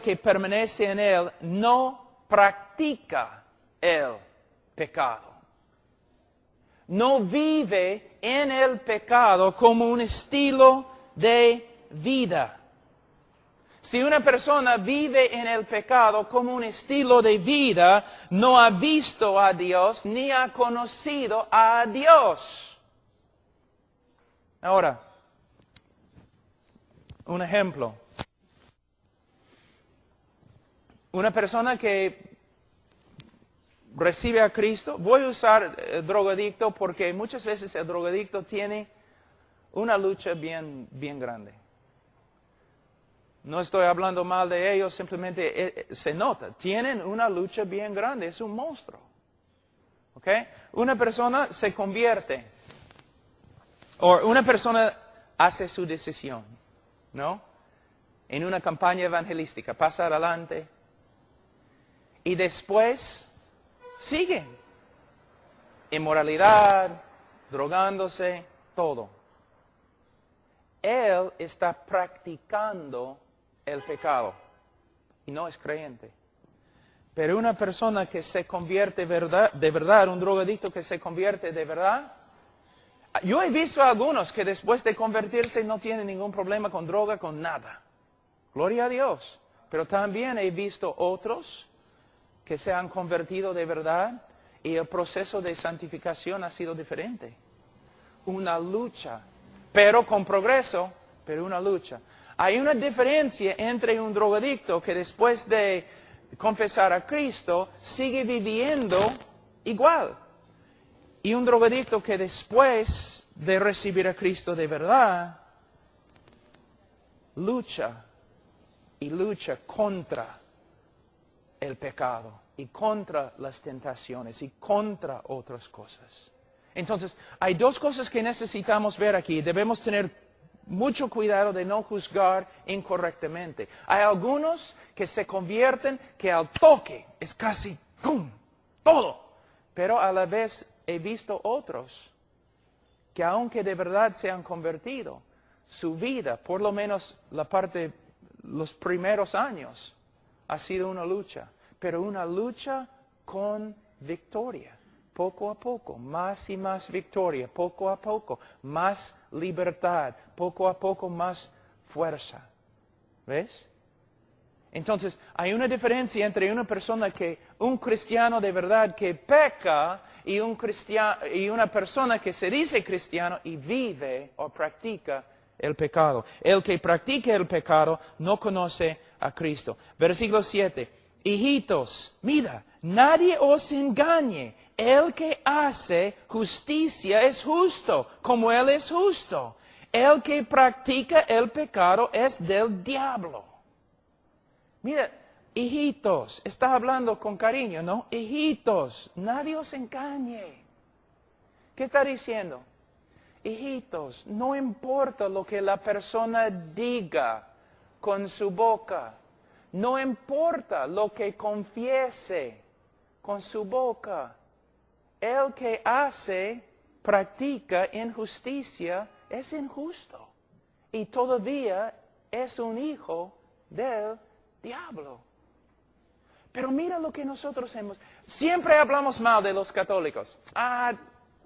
que permanece en Él no practica el pecado. No vive en el pecado como un estilo de vida. Si una persona vive en el pecado como un estilo de vida, no ha visto a Dios ni ha conocido a Dios. Ahora, un ejemplo. Una persona que recibe a Cristo, voy a usar drogadicto porque muchas veces el drogadicto tiene una lucha bien grande. No estoy hablando mal de ellos, simplemente se nota. Tienen una lucha bien grande, es un monstruo. ¿Ok? Una persona se convierte, o una persona hace su decisión, ¿no? En una campaña evangelística, pasa adelante y después sigue. Inmoralidad, drogándose, todo. Él está practicando el pecado y no es creyente. Pero una persona que se convierte de verdad, un drogadicto que se convierte de verdad, yo he visto a algunos que después de convertirse no tienen ningún problema con droga, con nada. Gloria a Dios. Pero también he visto otros que se han convertido de verdad y el proceso de santificación ha sido diferente. Una lucha, pero con progreso, pero una lucha. Hay una diferencia entre un drogadicto que después de confesar a Cristo sigue viviendo igual. Y un drogadicto que después de recibir a Cristo de verdad, lucha y lucha contra el pecado y contra las tentaciones y contra otras cosas. Entonces, hay dos cosas que necesitamos ver aquí. Debemos tener mucho cuidado de no juzgar incorrectamente. Hay algunos que se convierten que al toque es casi ¡pum! Todo. Pero a la vez he visto otros que aunque de verdad se han convertido, su vida, por lo menos los primeros años, ha sido una lucha. Pero una lucha con victoria. Poco a poco, más y más victoria, poco a poco, más libertad, poco a poco más fuerza. ¿Ves? Entonces, hay una diferencia entre un cristiano de verdad que peca y una persona que se dice cristiano y vive o practica el pecado. El que practica el pecado no conoce a Cristo. Versículo 7. Hijitos, mira, nadie os engañe. El que hace justicia es justo, como Él es justo. El que practica el pecado es del diablo. Mira, hijitos, está hablando con cariño, ¿no? Hijitos, nadie os engañe. ¿Qué está diciendo? Hijitos, no importa lo que la persona diga con su boca. No importa lo que confiese con su boca. El que practica injusticia, es injusto. Y todavía es un hijo del diablo. Pero mira lo que nosotros hemos. Siempre hablamos mal de los católicos.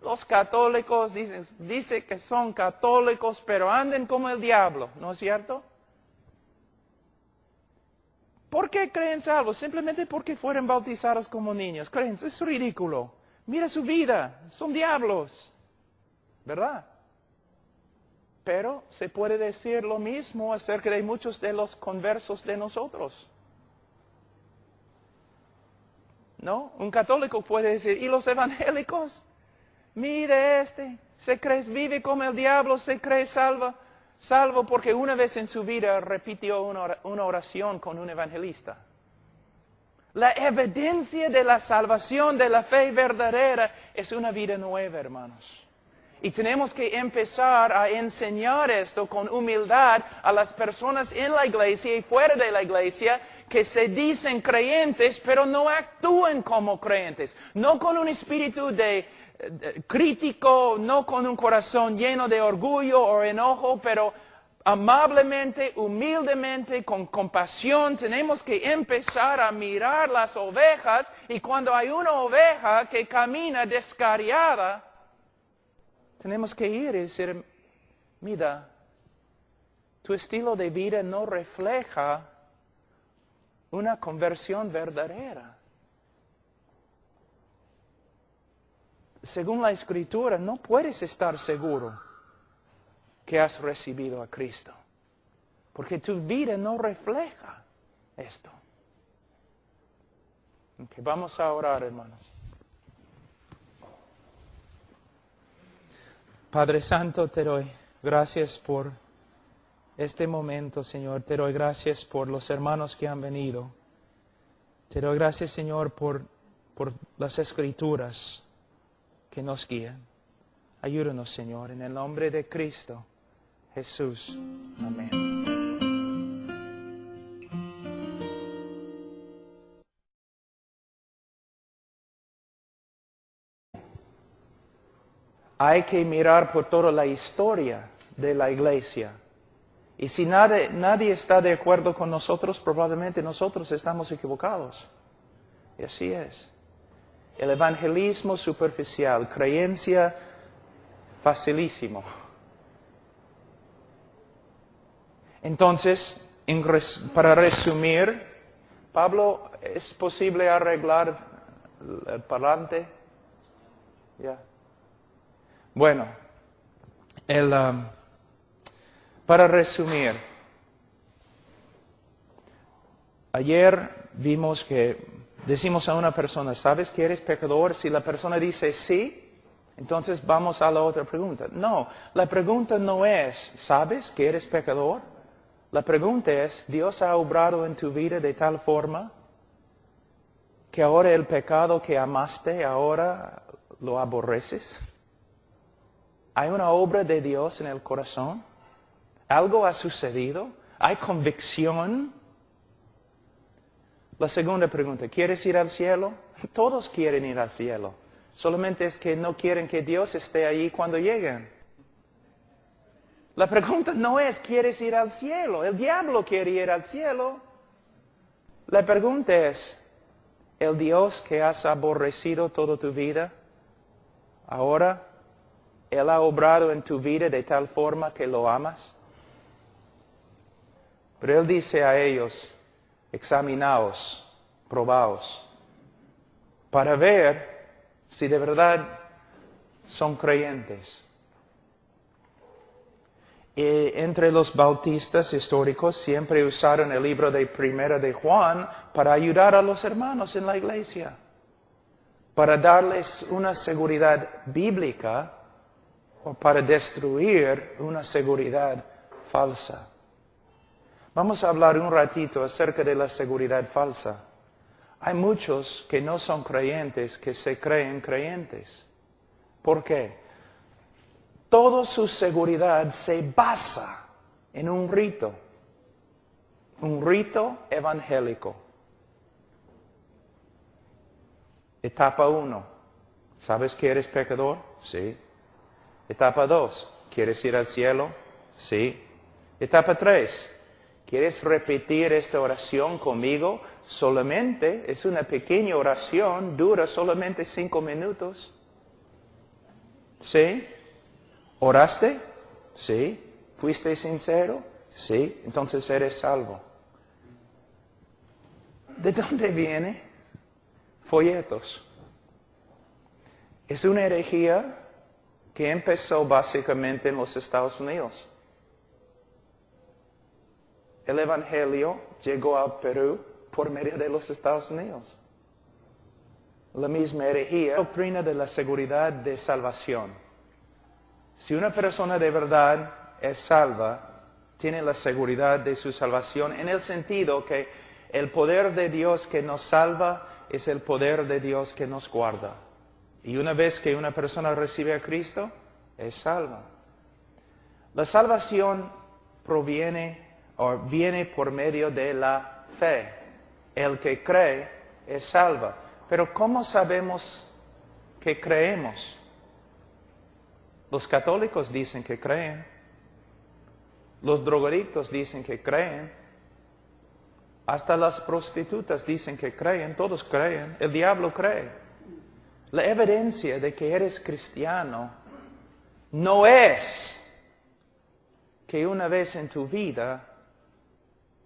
Los católicos dicen que son católicos, pero andan como el diablo, ¿no es cierto? ¿Por qué creen salvos? Simplemente porque fueron bautizados como niños. Creen, es ridículo. Mira su vida, son diablos. ¿Verdad? Pero se puede decir lo mismo acerca de muchos de los conversos de nosotros. ¿No? Un católico puede decir, ¿y los evangélicos? Mire vive como el diablo, se cree salvo porque una vez en su vida repitió una oración con un evangelista. La evidencia de la salvación, de la fe verdadera, es una vida nueva, hermanos. Y tenemos que empezar a enseñar esto con humildad a las personas en la iglesia y fuera de la iglesia que se dicen creyentes, pero no actúan como creyentes. No con un espíritu crítico, no con un corazón lleno de orgullo o enojo, pero amablemente, humildemente, con compasión. Tenemos que empezar a mirar las ovejas, y cuando hay una oveja que camina descarriada, tenemos que ir y decir, mira, tu estilo de vida no refleja una conversión verdadera. Según la Escritura, no puedes estar seguro que has recibido a Cristo, porque tu vida no refleja esto. Okay, vamos a orar, hermanos. Padre Santo, te doy gracias por este momento, Señor. Te doy gracias por los hermanos que han venido. Te doy gracias, Señor, por las Escrituras que nos guían. Ayúdanos, Señor, en el nombre de Cristo Jesús. Amén. Hay que mirar por toda la historia de la iglesia. Y si nadie está de acuerdo con nosotros, probablemente nosotros estamos equivocados. Y así es. El evangelismo superficial, creencia facilísimo. Entonces, para resumir, Pablo, ¿es posible arreglar el parlante? Ya. Bueno, para resumir, ayer vimos que decimos a una persona, ¿sabes que eres pecador? Si la persona dice sí, entonces vamos a la otra pregunta. No, la pregunta no es, ¿sabes que eres pecador? La pregunta es, ¿Dios ha obrado en tu vida de tal forma que ahora el pecado que amaste, ahora lo aborreces? ¿Hay una obra de Dios en el corazón? ¿Algo ha sucedido? ¿Hay convicción? La segunda pregunta, ¿quieres ir al cielo? Todos quieren ir al cielo. Solamente es que no quieren que Dios esté ahí cuando lleguen. La pregunta no es, ¿quieres ir al cielo? El diablo quiere ir al cielo. La pregunta es, ¿el Dios que has aborrecido toda tu vida, ahora, Él ha obrado en tu vida de tal forma que lo amas? Pero Él dice a ellos, examinaos, probaos, para ver si de verdad son creyentes. Y entre los bautistas históricos siempre usaron el libro de Primera de Juan para ayudar a los hermanos en la iglesia, para darles una seguridad bíblica o para destruir una seguridad falsa. Vamos a hablar un ratito acerca de la seguridad falsa. Hay muchos que no son creyentes que se creen creyentes. ¿Por qué? Toda su seguridad se basa en un rito evangélico. Etapa 1, ¿sabes que eres pecador? Sí. Etapa 2, ¿quieres ir al cielo? Sí. Etapa 3, ¿quieres repetir esta oración conmigo? Solamente, es una pequeña oración, dura solamente 5 minutos. ¿Sí? ¿Oraste? Sí. ¿Fuiste sincero? Sí. Entonces eres salvo. ¿De dónde viene? Folletos. Es una herejía que empezó básicamente en los Estados Unidos. El Evangelio llegó al Perú por medio de los Estados Unidos. La misma herejía, la doctrina de la seguridad de salvación. Si una persona de verdad es salva, tiene la seguridad de su salvación en el sentido que el poder de Dios que nos salva es el poder de Dios que nos guarda. Y una vez que una persona recibe a Cristo, es salva. La salvación viene por medio de la fe. El que cree es salva. Pero ¿cómo sabemos que creemos? Los católicos dicen que creen. Los drogadictos dicen que creen. Hasta las prostitutas dicen que creen. Todos creen. El diablo cree. La evidencia de que eres cristiano no es que una vez en tu vida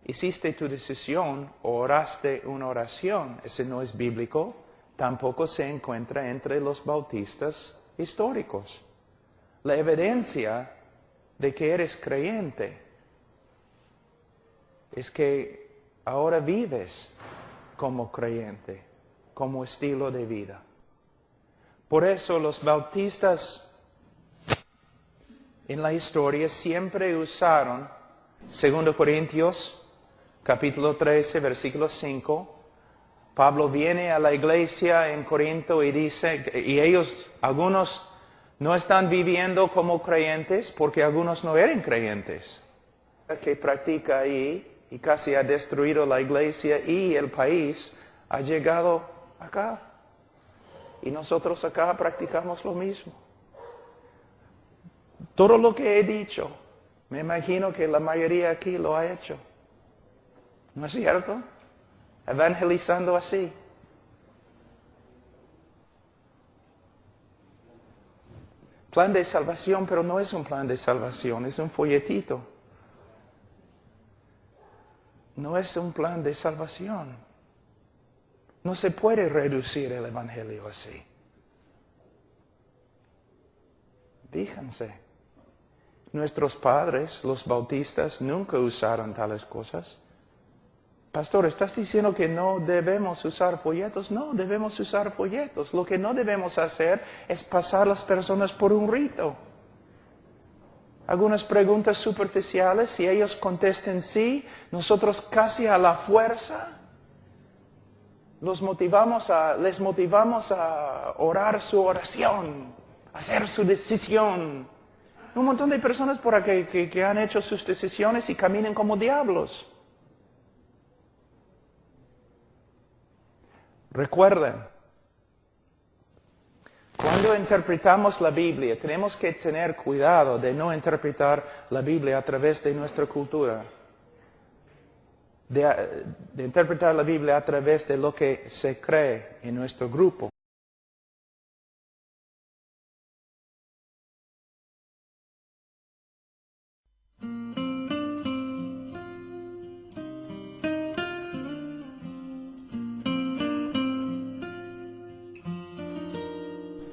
hiciste tu decisión o oraste una oración. Ese no es bíblico. Tampoco se encuentra entre los bautistas históricos. La evidencia de que eres creyente es que ahora vives como creyente, como estilo de vida. Por eso los bautistas en la historia siempre usaron 2 Corintios capítulo 13, versículo 5. Pablo viene a la iglesia en Corinto y dice, y ellos, algunos no están viviendo como creyentes porque algunos no eran creyentes. Que practica ahí y casi ha destruido la iglesia y el país, ha llegado acá. Y nosotros acá practicamos lo mismo. Todo lo que he dicho, me imagino que la mayoría aquí lo ha hecho. ¿No es cierto? Evangelizando así. Plan de salvación, pero no es un plan de salvación, es un folletito. No es un plan de salvación. No se puede reducir el Evangelio así. Fíjense, nuestros padres, los bautistas, nunca usaron tales cosas. Pastor, ¿estás diciendo que no debemos usar folletos? No, debemos usar folletos. Lo que no debemos hacer es pasar a las personas por un rito. Algunas preguntas superficiales, si ellos contesten sí, nosotros casi a la fuerza les motivamos a orar su oración, a hacer su decisión. un montón de personas por aquí que han hecho sus decisiones y caminan como diablos. Recuerden, cuando interpretamos la Biblia, tenemos que tener cuidado de no interpretar la Biblia a través de nuestra cultura. De interpretar la Biblia a través de lo que se cree en nuestro grupo.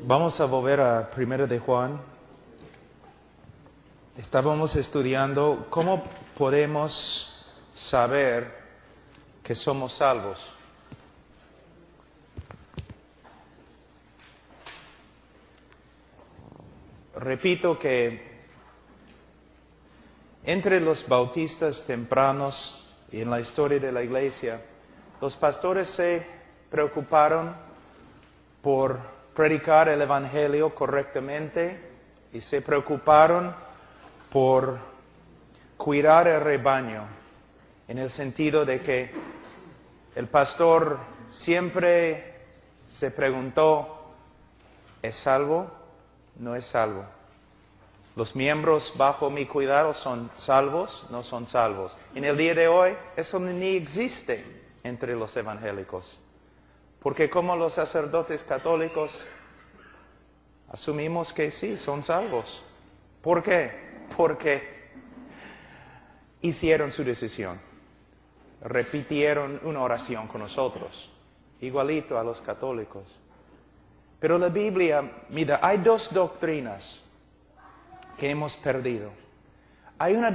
Vamos a volver a 1 de Juan. Estábamos estudiando cómo podemos saber que somos salvos. Repito que entre los bautistas tempranos y en la historia de la iglesia, los pastores se preocuparon por predicar el evangelio correctamente y se preocuparon por cuidar el rebaño, en el sentido de que el pastor siempre se preguntó, ¿es salvo? ¿No es salvo? ¿Los miembros bajo mi cuidado son salvos? ¿No son salvos? En el día de hoy eso ni existe entre los evangélicos. Porque como los sacerdotes católicos asumimos que sí, son salvos. ¿Por qué? Porque hicieron su decisión. Repitieron una oración con nosotros, igualito a los católicos. Pero la Biblia, mira, hay dos doctrinas que hemos perdido. Hay una